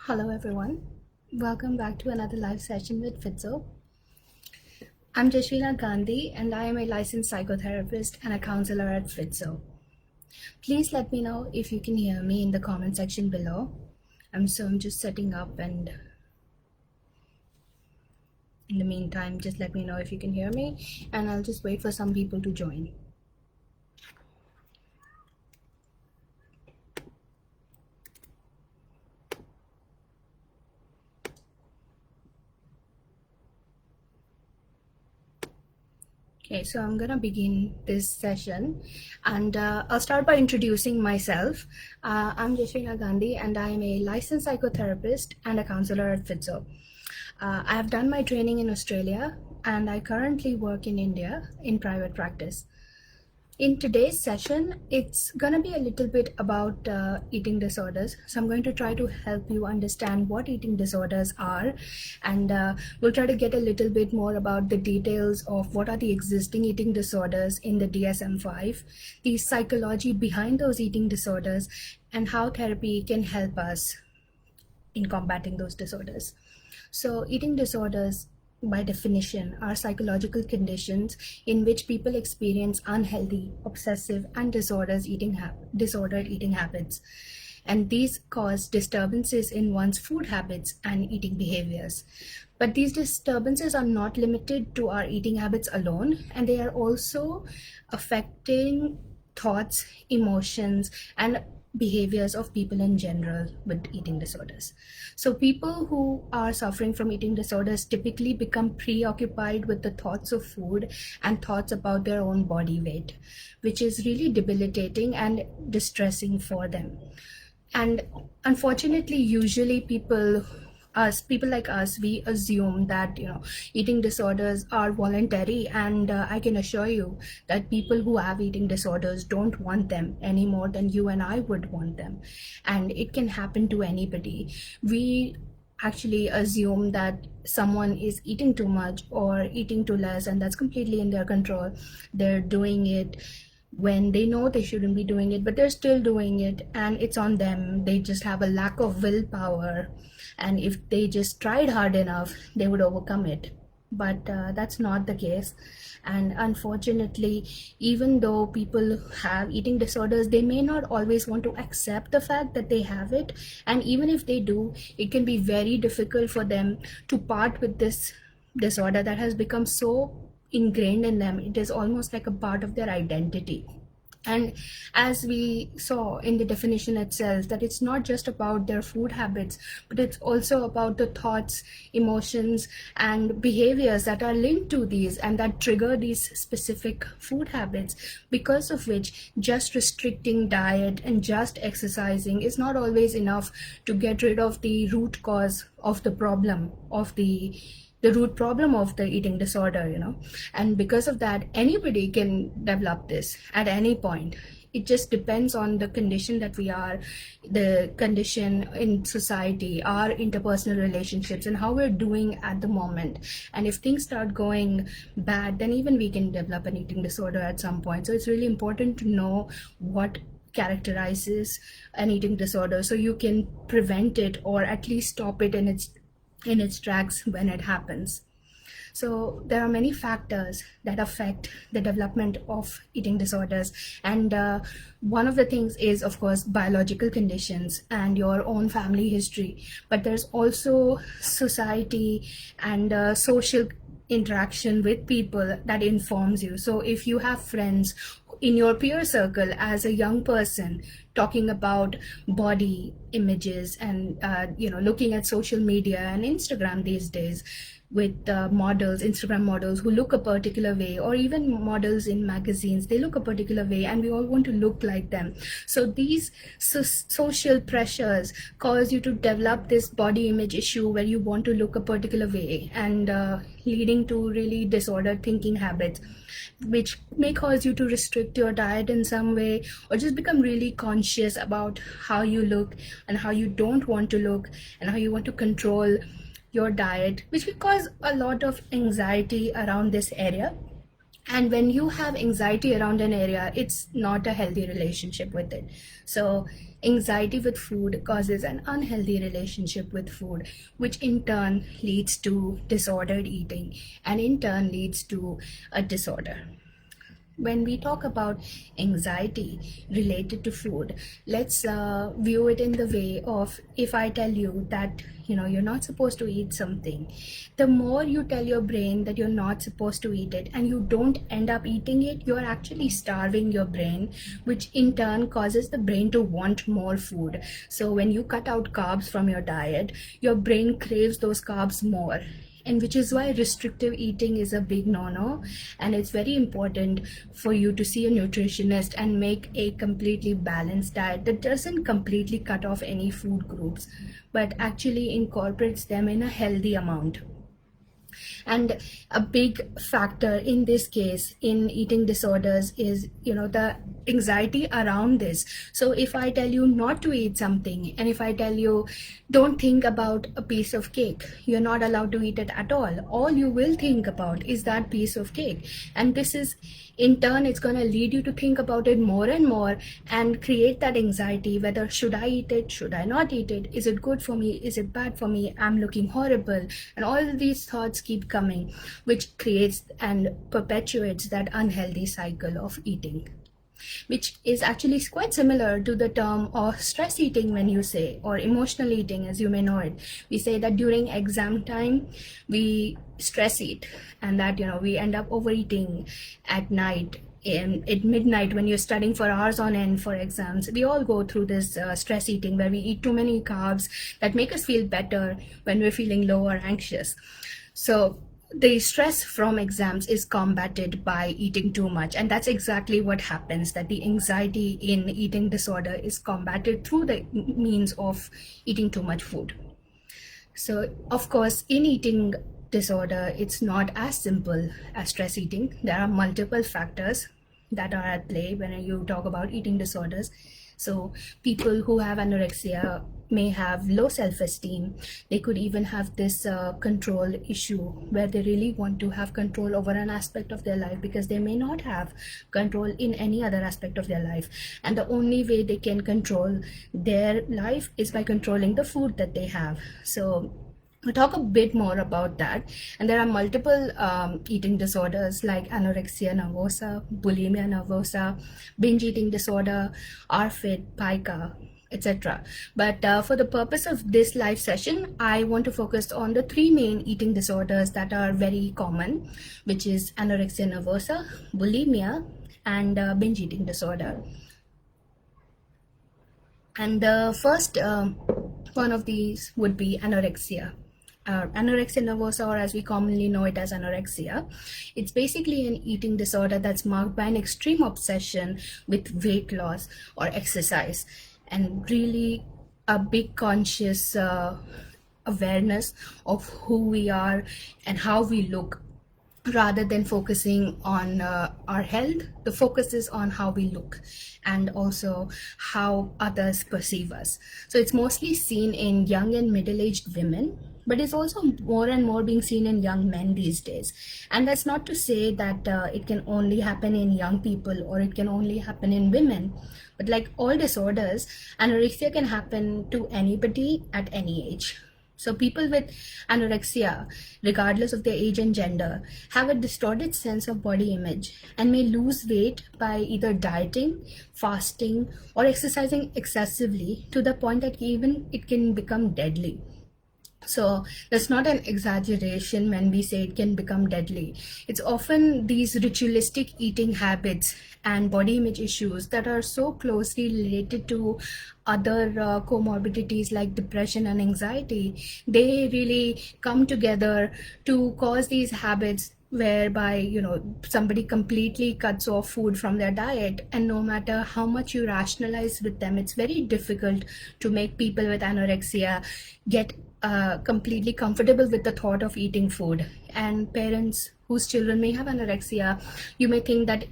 Hello everyone, welcome back to another live session with Fitzoh. I'm Jashvina Gandhi and I am a licensed psychotherapist and a counselor at Fitzoh. Please let me know if you can hear me in the comment section below. I'm just setting up, and in the meantime just let me know if you can hear me, and I'll just wait for some people to join. Okay, so I'm gonna begin this session, and I'll start by introducing myself. I'm Jashvina Gandhi and I am a licensed psychotherapist and a counselor at Fitzoh. I have done my training in Australia and I currently work in India in private practice. In today's session, it's going to be a little bit about eating disorders. So I'm going to try to help you understand what eating disorders are, and we'll try to get a little bit more about the details of what are the existing eating disorders in the DSM-5, the psychology behind those eating disorders, and how therapy can help us in combating those disorders. So eating disorders, by definition, are psychological conditions in which people experience unhealthy, obsessive, and disordered eating habits. And these cause disturbances in one's food habits and eating behaviors. But these disturbances are not limited to our eating habits alone, and they are also affecting thoughts, emotions, and behaviors of people in general with eating disorders. So people who are suffering from eating disorders typically become preoccupied with the thoughts of food and thoughts about their own body weight, which is really debilitating and distressing for them. And unfortunately, usually people like us, we assume that eating disorders are voluntary, and I can assure you that people who have eating disorders don't want them any more than you and I would want them, and it can happen to anybody. We actually assume that someone is eating too much or eating too less, and that's completely in their control. They're doing it when they know they shouldn't be doing it, but they're still doing it, and it's on them. They just have a lack of willpower, and if they just tried hard enough, they would overcome it. But that's not the case. And unfortunately, even though people have eating disorders, they may not always want to accept the fact that they have it. And even if they do, it can be very difficult for them to part with this disorder that has become so ingrained in them. It is almost like a part of their identity. And as we saw in the definition itself, that it's not just about their food habits, but it's also about the thoughts, emotions, and behaviors that are linked to these and that trigger these specific food habits, because of which just restricting diet and just exercising is not always enough to get rid of the root cause of the problem, of the root problem of the eating disorder. And because of that, anybody can develop this at any point. It just depends on the condition that we are, the condition in society, our interpersonal relationships, and how we're doing at the moment. And if things start going bad, then even we can develop an eating disorder at some point. So it's really important to know what characterizes an eating disorder so you can prevent it, or at least stop it in its tracks when it happens. So there are many factors that affect the development of eating disorders, and one of the things is, of course, biological conditions and your own family history. But there's also society and social interaction with people that informs you. So if you have friends in your peer circle as a young person talking about body images and looking at social media and Instagram these days, with Instagram models who look a particular way, or even models in magazines, they look a particular way, and we all want to look like them. So these social pressures cause you to develop this body image issue where you want to look a particular way, and leading to really disordered thinking habits, which may cause you to restrict your diet in some way, or just become really conscious about how you look and how you don't want to look, and how you want to control your diet, which will cause a lot of anxiety around this area. And when you have anxiety around an area, it's not a healthy relationship with it. So anxiety with food causes an unhealthy relationship with food, which in turn leads to disordered eating, and in turn leads to a disorder. When we talk about anxiety related to food, let's view it in the way of, if I tell you that you're not supposed to eat something, the more you tell your brain that you're not supposed to eat it and you don't end up eating it, you're actually starving your brain, which in turn causes the brain to want more food. So when you cut out carbs from your diet, your brain craves those carbs more, and which is why restrictive eating is a big no-no. And it's very important for you to see a nutritionist and make a completely balanced diet that doesn't completely cut off any food groups, but actually incorporates them in a healthy amount. And a big factor in this case in eating disorders is the anxiety around this. So if I tell you not to eat something, and if I tell you don't think about a piece of cake, you're not allowed to eat it at all you will think about is that piece of cake. And this is in turn, it's going to lead you to think about it more and more and create that anxiety, whether should I eat it, should I not eat it, is it good for me, is it bad for me, I'm looking horrible, and all these thoughts keep coming, which creates and perpetuates that unhealthy cycle of eating, which is actually quite similar to the term of stress eating when you say, or emotional eating as you may know it. We say that during exam time we stress eat, and that we end up overeating at night, at midnight when you're studying for hours on end for exams. We all go through this stress eating where we eat too many carbs that make us feel better when we're feeling low or anxious. So the stress from exams is combated by eating too much, and that's exactly what happens, that the anxiety in eating disorder is combated through the means of eating too much food. So of course, in eating disorder, it's not as simple as stress eating. There are multiple factors that are at play when you talk about eating disorders. So people who have anorexia may have low self-esteem. They could even have this control issue where they really want to have control over an aspect of their life because they may not have control in any other aspect of their life. And the only way they can control their life is by controlling the food that they have. So we'll talk a bit more about that. And there are multiple eating disorders like anorexia nervosa, bulimia nervosa, binge eating disorder, RFID, pica, etc. But for the purpose of this live session, I want to focus on the three main eating disorders that are very common, which is anorexia nervosa, bulimia, and binge eating disorder. And the first one of these would be anorexia. Anorexia nervosa, or as we commonly know it as anorexia. It's basically an eating disorder that's marked by an extreme obsession with weight loss or exercise, and really a big conscious awareness of who we are and how we look. Rather than focusing on our health, the focus is on how we look and also how others perceive us. So it's mostly seen in young and middle-aged women, but it's also more and more being seen in young men these days. And that's not to say that it can only happen in young people or it can only happen in women. But like all disorders, anorexia can happen to anybody at any age. So people with anorexia, regardless of their age and gender, have a distorted sense of body image and may lose weight by either dieting, fasting, or exercising excessively to the point that even it can become deadly. So that's not an exaggeration when we say it can become deadly. It's often these ritualistic eating habits and body image issues that are so closely related to other comorbidities like depression and anxiety. They really come together to cause these habits whereby somebody completely cuts off food from their diet, and no matter how much you rationalize with them, it's very difficult to make people with anorexia get completely comfortable with the thought of eating food. And parents whose children may have anorexia, you may think that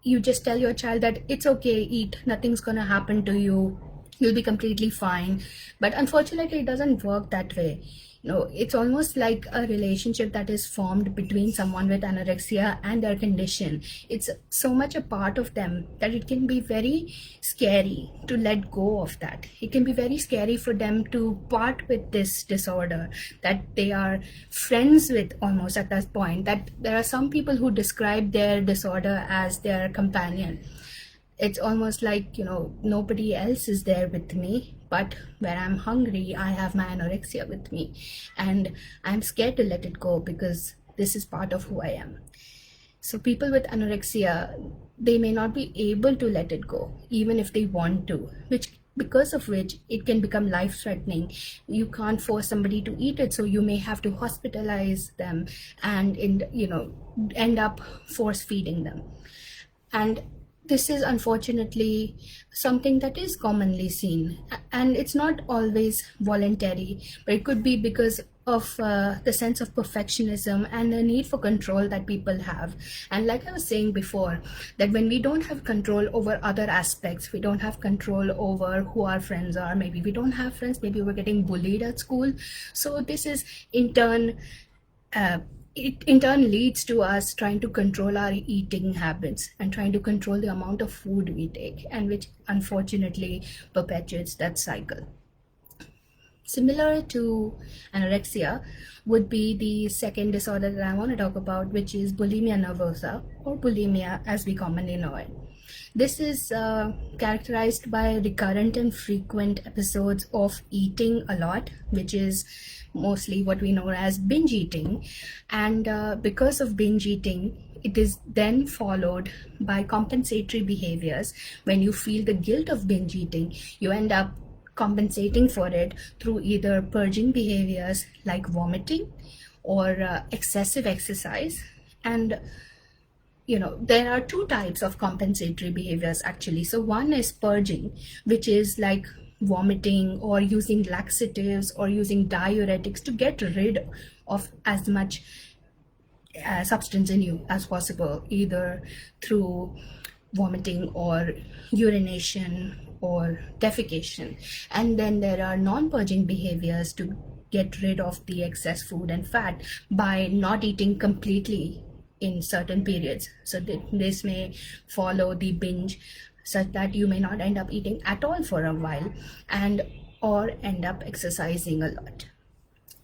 you just tell your child that it's okay, eat, nothing's gonna happen to you, you'll be completely fine. But unfortunately, it doesn't work that way. It's almost like a relationship that is formed between someone with anorexia and their condition. It's so much a part of them that it can be very scary to let go of that. It can be very scary for them to part with this disorder that they are friends with, almost at that point. That there are some people who describe their disorder as their companion. It's almost like, nobody else is there with me, but when I'm hungry, I have my anorexia with me, and I'm scared to let it go because this is part of who I am. So people with anorexia, they may not be able to let it go even if they want to, because of which it can become life-threatening. You can't force somebody to eat it, so you may have to hospitalize them and end up force feeding them. And this is unfortunately something that is commonly seen, and it's not always voluntary, but it could be because of the sense of perfectionism and the need for control that people have. And like I was saying before, that when we don't have control over other aspects, we don't have control over who our friends are, maybe we don't have friends, maybe we're getting bullied at school, so this is in turn it in turn leads to us trying to control our eating habits and trying to control the amount of food we take, and which unfortunately perpetuates that cycle. Similar to anorexia would be the second disorder that I want to talk about, which is bulimia nervosa, or bulimia as we commonly know it. This is characterized by recurrent and frequent episodes of eating a lot, which is mostly what we know as binge eating. And because of binge eating, it is then followed by compensatory behaviors. When you feel the guilt of binge eating, you end up compensating for it through either purging behaviors like vomiting or excessive exercise. And there are two types of compensatory behaviors actually. So one is purging, which is like vomiting or using laxatives or using diuretics to get rid of as much substance in you as possible, either through vomiting or urination or defecation. And then there are non-purging behaviors to get rid of the excess food and fat by not eating completely in certain periods. So this may follow the binge, such that you may not end up eating at all for a while and or end up exercising a lot,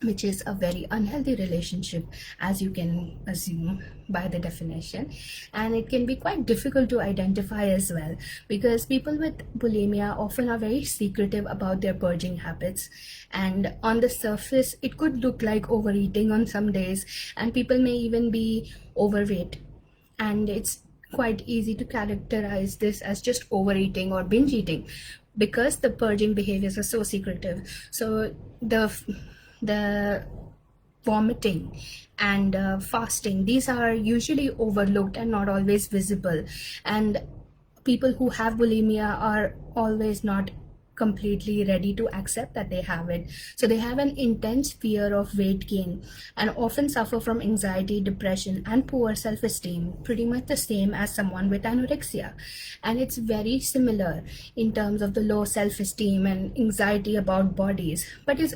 which is a very unhealthy relationship, as you can assume by the definition. And it can be quite difficult to identify as well, because people with bulimia often are very secretive about their purging habits, and on the surface it could look like overeating on some days, and people may even be overweight, and it's quite easy to characterize this as just overeating or binge eating because the purging behaviors are so secretive. So the vomiting and fasting, these are usually overlooked and not always visible, and people who have bulimia are always not completely ready to accept that they have it. So they have an intense fear of weight gain and often suffer from anxiety, depression, and poor self-esteem, pretty much the same as someone with anorexia. And it's very similar in terms of the low self-esteem and anxiety about bodies, but it's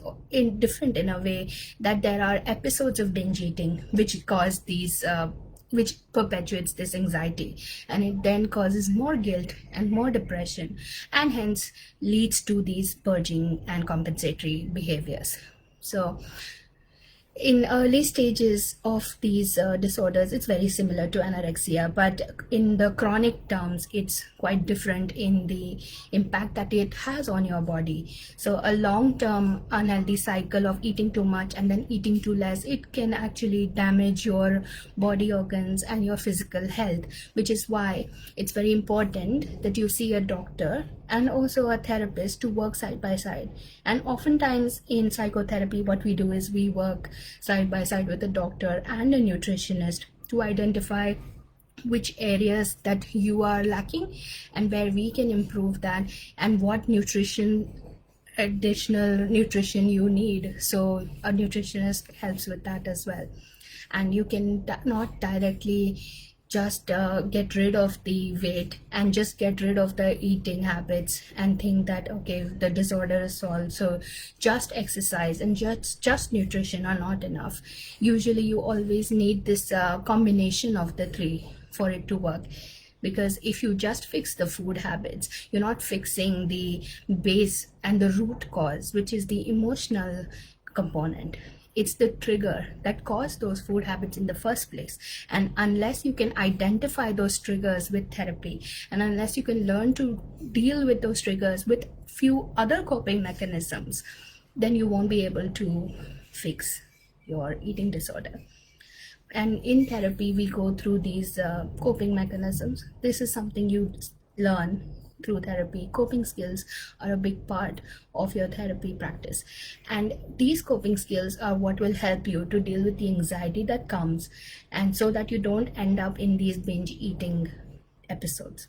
different in a way that there are episodes of binge eating which cause these which perpetuates this anxiety, and it then causes more guilt and more depression, and hence leads to these purging and compensatory behaviors. So in early stages of these disorders, it's very similar to anorexia, but in the chronic terms, it's quite different in the impact that it has on your body. So a long-term unhealthy cycle of eating too much and then eating too less, it can actually damage your body organs and your physical health, which is why it's very important that you see a doctor and also a therapist to work side by side. And oftentimes in psychotherapy, what we do is we work side by side with a doctor and a nutritionist to identify which areas that you are lacking and where we can improve that, and what additional nutrition you need. So a nutritionist helps with that as well. And you can not directly just get rid of the weight and just get rid of the eating habits and think that okay, the disorder is solved, so just exercise and just nutrition are not enough. Usually you always need this combination of the three for it to work, because if you just fix the food habits, you're not fixing the base and the root cause, which is the emotional component. It's the trigger that caused those food habits in the first place. And unless you can identify those triggers with therapy, and unless you can learn to deal with those triggers with few other coping mechanisms, then you won't be able to fix your eating disorder. And in therapy, we go through these coping mechanisms. This is something you learn through therapy. Coping skills are a big part of your therapy practice. And these coping skills are what will help you to deal with the anxiety that comes, and so that you don't end up in these binge eating episodes.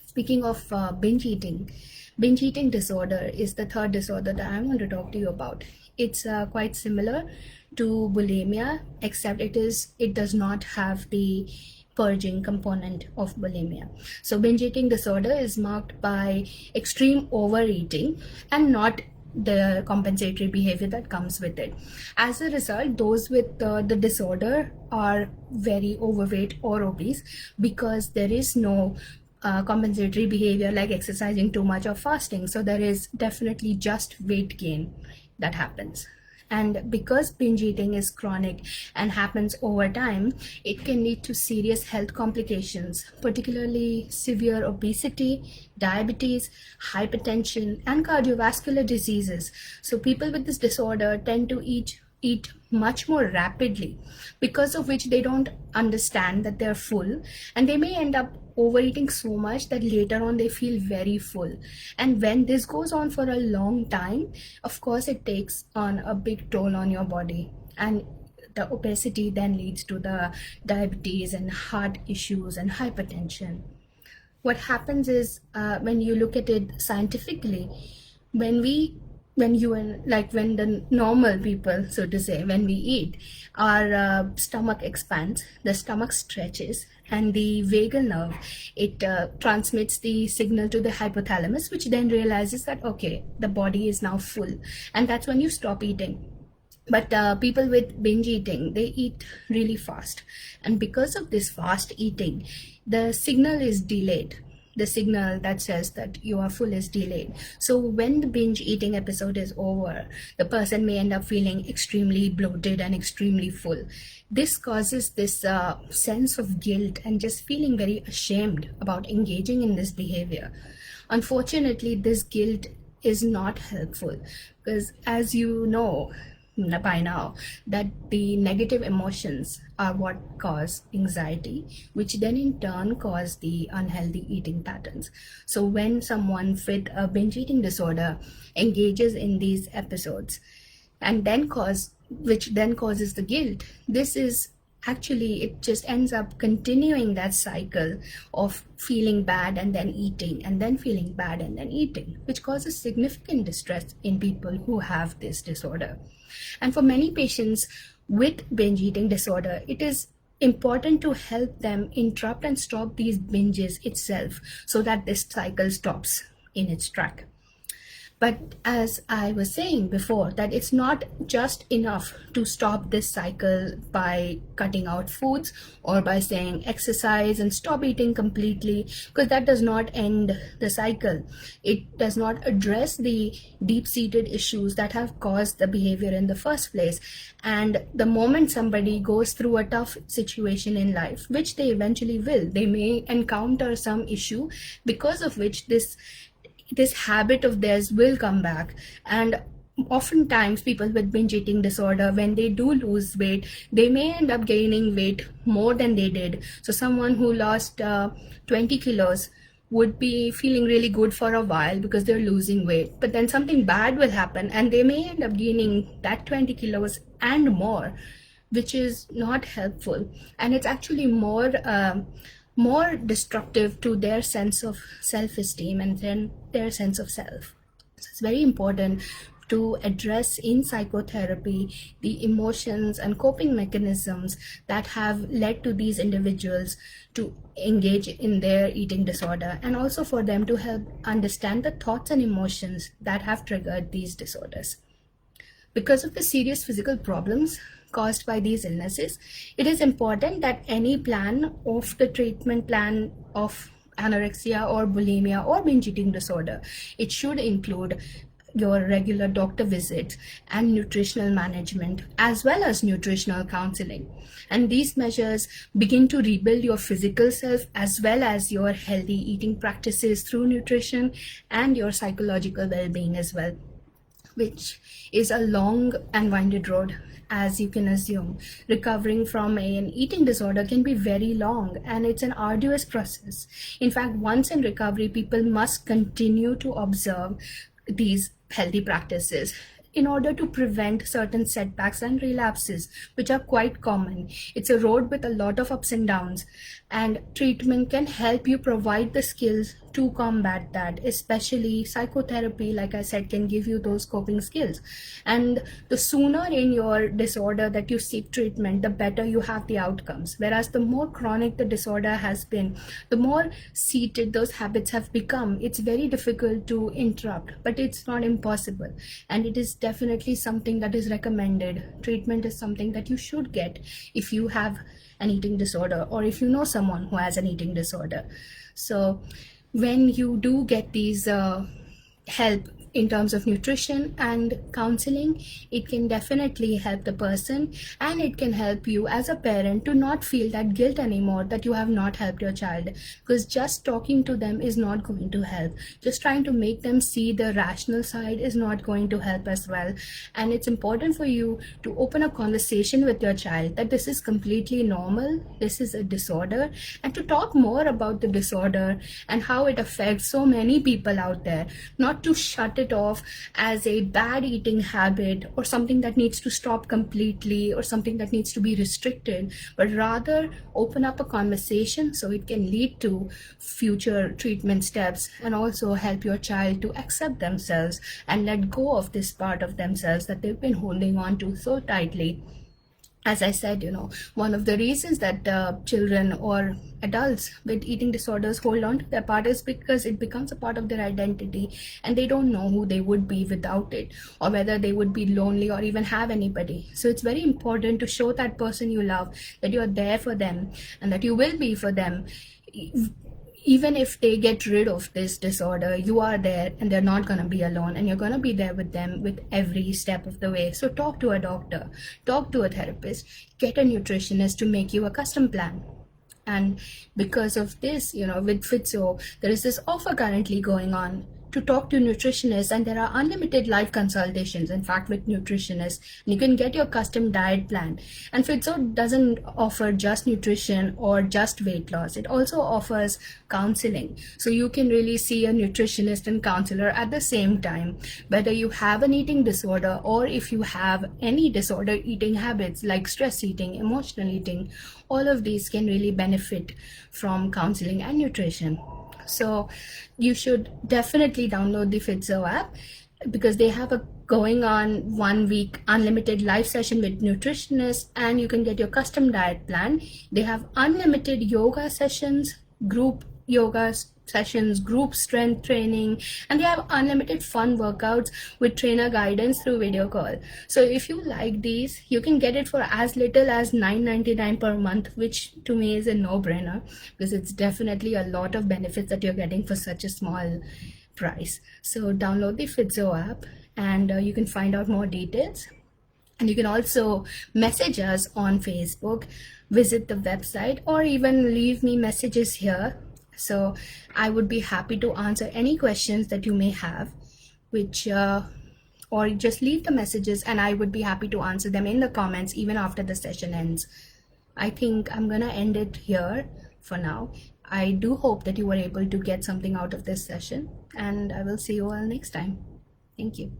Speaking of binge eating disorder is the third disorder that I want to talk to you about. It's quite similar to bulimia, except it does not have the purging component of bulimia. So binge eating disorder is marked by extreme overeating and not the compensatory behavior that comes with it. As a result, those with the disorder are very overweight or obese, because there is no compensatory behavior like exercising too much or fasting. So there is definitely just weight gain that happens. And because binge eating is chronic and happens over time, it can lead to serious health complications, particularly severe obesity, diabetes, hypertension, and cardiovascular diseases. So people with this disorder tend to eat much more rapidly, because of which they don't understand that they're full, and they may end up overeating so much that later on they feel very full. And when this goes on for a long time, of course it takes on a big toll on your body, and the obesity then leads to the diabetes and heart issues and hypertension. What happens is, when you look at it scientifically, when you and like when the normal people, so to say, when we eat, our stomach expands, the stomach stretches, and the vagal nerve, it transmits the signal to the hypothalamus, which then realizes that okay, the body is now full, and that's when you stop eating. But people with binge eating, they eat really fast, and because of this fast eating, the signal is delayed. The signal that says that you are full is delayed. So when the binge eating episode is over, the person may end up feeling extremely bloated and extremely full. This causes this sense of guilt and just feeling very ashamed about engaging in this behavior. Unfortunately, this guilt is not helpful, because as you know by now, that the negative emotions are what cause anxiety, which then in turn cause the unhealthy eating patterns. So when someone with a binge eating disorder engages in these episodes, and then which then causes the guilt, this is actually, it just ends up continuing that cycle of feeling bad and then eating, and then feeling bad and then eating, which causes significant distress in people who have this disorder. And for many patients with binge eating disorder, it is important to help them interrupt and stop these binges itself, so that this cycle stops in its track. But as I was saying before, that it's not just enough to stop this cycle by cutting out foods or by saying exercise and stop eating completely, because that does not end the cycle. It does not address the deep-seated issues that have caused the behavior in the first place. And the moment somebody goes through a tough situation in life, which they eventually will, they may encounter some issue because of which this habit of theirs will come back. And oftentimes people with binge eating disorder, when they do lose weight, they may end up gaining weight more than they did. So someone who lost 20 kilos would be feeling really good for a while because they're losing weight, but then something bad will happen and they may end up gaining that 20 kilos and more, which is not helpful. And it's actually more destructive to their sense of self-esteem and then their sense of self. So it's very important to address in psychotherapy the emotions and coping mechanisms that have led to these individuals to engage in their eating disorder, and also for them to help understand the thoughts and emotions that have triggered these disorders. Because of the serious physical problems caused by these illnesses, it is important that any plan of the treatment plan of anorexia or bulimia or binge eating disorder, it should include your regular doctor visits and nutritional management, as well as nutritional counseling. And these measures begin to rebuild your physical self as well as your healthy eating practices through nutrition and your psychological well-being as well, which is a long and winded road. As you can assume, recovering from an eating disorder can be very long, and it's an arduous process. In fact, once in recovery, people must continue to observe these healthy practices in order to prevent certain setbacks and relapses, which are quite common. It's a road with a lot of ups and downs, and treatment can help you provide the skills to combat that. Especially psychotherapy, like I said, can give you those coping skills. And the sooner in your disorder that you seek treatment, the better you have the outcomes. Whereas the more chronic the disorder has been, the more seated those habits have become. It's very difficult to interrupt, but it's not impossible. And it is definitely something that is recommended. Treatment is something that you should get if you have an eating disorder, or if you know someone who has an eating disorder. So when you do get these help in terms of nutrition and counseling, it can definitely help the person, and it can help you as a parent to not feel that guilt anymore that you have not helped your child, because just talking to them is not going to help. Just trying to make them see the rational side is not going to help as well. And it's important for you to open a conversation with your child that this is completely normal, this is a disorder, and to talk more about the disorder and how it affects so many people out there, not to shut it off as a bad eating habit or something that needs to stop completely or something that needs to be restricted, but rather open up a conversation so it can lead to future treatment steps, and also help your child to accept themselves and let go of this part of themselves that they've been holding on to so tightly. As I said, one of the reasons that children or adults with eating disorders hold on to their part is because it becomes a part of their identity, and they don't know who they would be without it, or whether they would be lonely or even have anybody. So it's very important to show that person you love that you're there for them and that you will be for them. Even if they get rid of this disorder, you are there, and they're not going to be alone, and you're going to be there with them with every step of the way. So talk to a doctor, talk to a therapist, get a nutritionist to make you a custom plan. And because of this, with Fitzoh, there is this offer currently going on to talk to nutritionists, and there are unlimited live consultations, in fact, with nutritionists. You can get your custom diet plan. And Fitzoh doesn't offer just nutrition or just weight loss. It also offers counseling. So you can really see a nutritionist and counselor at the same time, whether you have an eating disorder or if you have any disordered eating habits like stress eating, emotional eating. All of these can really benefit from counseling and nutrition. So you should definitely download the Fitzoh app, because they have a going on 1 week unlimited live session with nutritionists, and you can get your custom diet plan. They have unlimited yoga sessions, group yoga sessions, group strength training, and they have unlimited fun workouts with trainer guidance through video call. So if you like these, you can get it for as little as $9.99 per month, which to me is a no-brainer, because it's definitely a lot of benefits that you're getting for such a small price. So download the Fitzoh app, and you can find out more details. And you can also message us on Facebook, visit the website, or even leave me messages here. So I would be happy to answer any questions that you may have, or just leave the messages, and I would be happy to answer them in the comments even after the session ends. I think I'm gonna end it here for now. I do hope that you were able to get something out of this session, and I will see you all next time. Thank you.